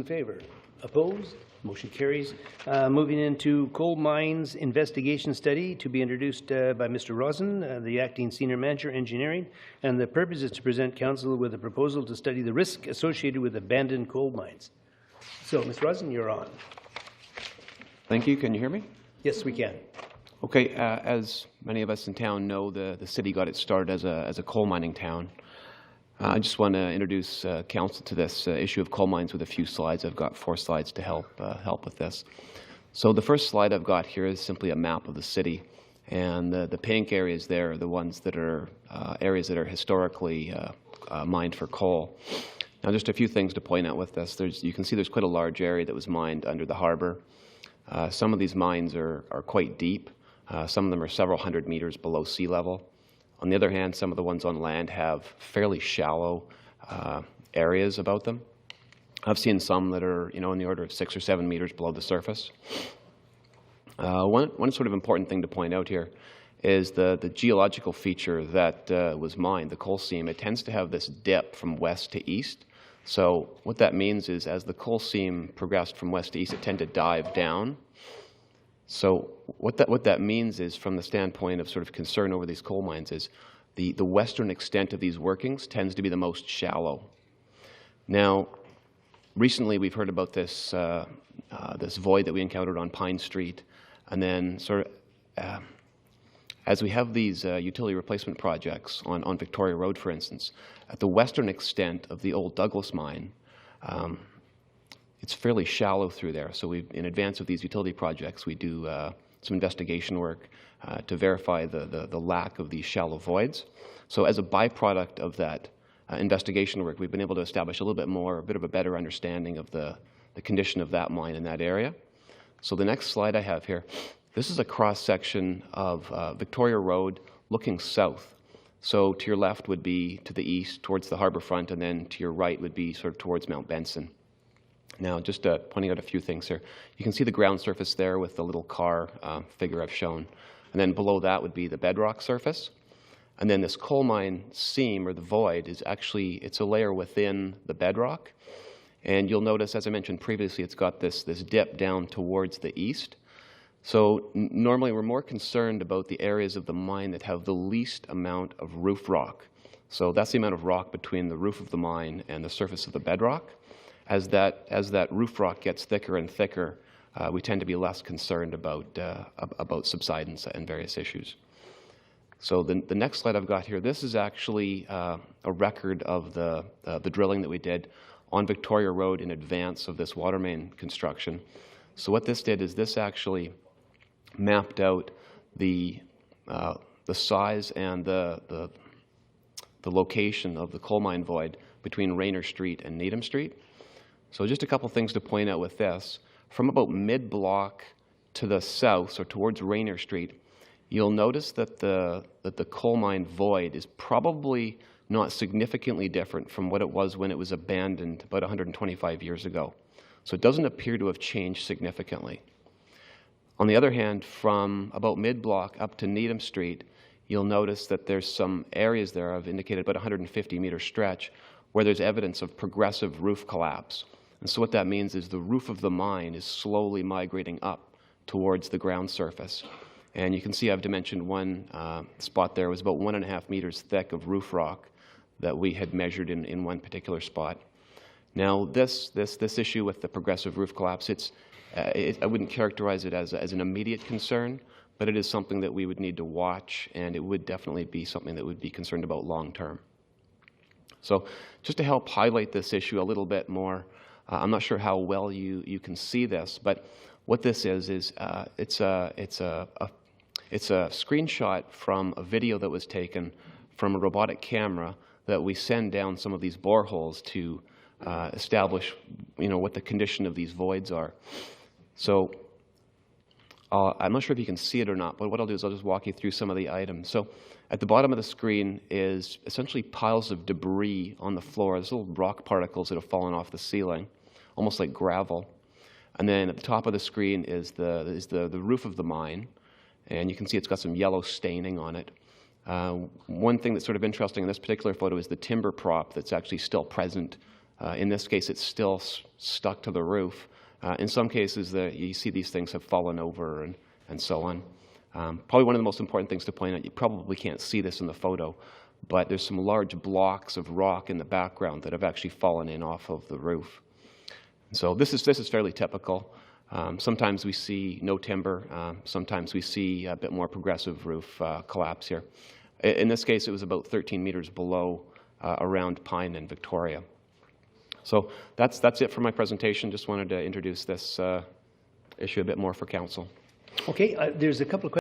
In favor? Opposed? Motion carries. Moving into coal mines investigation study to be introduced by Mr. Rosen, the acting senior manager engineering, and the purpose is to present council with a proposal to study the risk associated with abandoned coal mines. So, Mr. Rosen, you're on. Thank you. Can you hear me? Yes, we can. Okay. As many of us in town know, the city got its start as a coal mining town. I just want to introduce council to this issue of coal mines with a few slides. I've got 4 slides to help with this. So the first slide I've got here is simply a map of the city, and the pink areas there are the ones that are areas that are historically mined for coal. Now, just a few things to point out with this. You can see there's quite a large area that was mined under the harbour. Some of these mines are quite deep. Some of them are several hundred meters below sea level. On the other hand, some of the ones on land have fairly shallow areas about them. I've seen some that are, in the order of 6 or 7 meters below the surface. One sort of important thing to point out here is the geological feature that was mined, the coal seam. It tends to have this dip from west to east. So what that means is, as the coal seam progressed from west to east, it tended to dive down. So what that means is, from the standpoint of sort of concern over these coal mines, is the western extent of these workings tends to be the most shallow. Now, recently we've heard about this this void that we encountered on Pine Street, and then as we have these utility replacement projects on Victoria Road, for instance, at the western extent of the old Douglas mine, it's fairly shallow through there. So in advance of these utility projects, we do some investigation work to verify the lack of these shallow voids. So as a byproduct of that investigation work, we've been able to establish a bit of a better understanding of the condition of that mine in that area. So the next slide I have here, this is a cross-section of Victoria Road looking south. So to your left would be to the east towards the harbour front, and then to your right would be sort of towards Mount Benson. Now, just pointing out a few things here. You can see the ground surface there with the little car figure I've shown. And then below that would be the bedrock surface. And then this coal mine seam, or the void, is actually, it's a layer within the bedrock. And you'll notice, as I mentioned previously, it's got this dip down towards the east. So normally we're more concerned about the areas of the mine that have the least amount of roof rock. So that's the amount of rock between the roof of the mine and the surface of the bedrock. As that roof rock gets thicker and thicker, we tend to be less concerned about subsidence and various issues. So the next slide I've got here, this is actually a record of the drilling that we did on Victoria Road in advance of this water main construction. So what this did is this actually mapped out the size and the location of the coal mine void between Rayner Street and Needham Street. So just a couple things to point out with this. From about mid-block to the south, so towards Rayner Street, you'll notice that the coal mine void is probably not significantly different from what it was when it was abandoned about 125 years ago. So it doesn't appear to have changed significantly. On the other hand, from about mid-block up to Needham Street, you'll notice that there's some areas there, I've indicated about 150-meter stretch, where there's evidence of progressive roof collapse. And so what that means is the roof of the mine is slowly migrating up towards the ground surface. And you can see I've dimensioned one spot there. It was about 1.5 meters thick of roof rock that we had measured in one particular spot. Now, this issue with the progressive roof collapse, I wouldn't characterize it as an immediate concern, but it is something that we would need to watch, and it would definitely be something that would be concerned about long term. So just to help highlight this issue a little bit more, I'm not sure how well you can see this, but what this is it's a screenshot from a video that was taken from a robotic camera that we send down some of these boreholes to establish, what the condition of these voids are. So I'm not sure if you can see it or not, but what I'll do is I'll just walk you through some of the items. So at the bottom of the screen is essentially piles of debris on the floor. There's little rock particles that have fallen off the ceiling, almost like gravel. And then at the top of the screen is the roof of the mine, and you can see it's got some yellow staining on it. One thing that's sort of interesting in this particular photo is the timber prop that's actually still present In this case, it's still stuck to the roof. In some cases, you see these things have fallen over and so on. Probably one of the most important things to point out, you probably can't see this in the photo, but there's some large blocks of rock in the background that have actually fallen in off of the roof. So this is fairly typical. Sometimes we see no timber. Sometimes we see a bit more progressive roof collapse here. In this case, it was about 13 meters below around Pine and Victoria. So that's it for my presentation. Just wanted to introduce this issue a bit more for council. Okay, there's a couple of questions.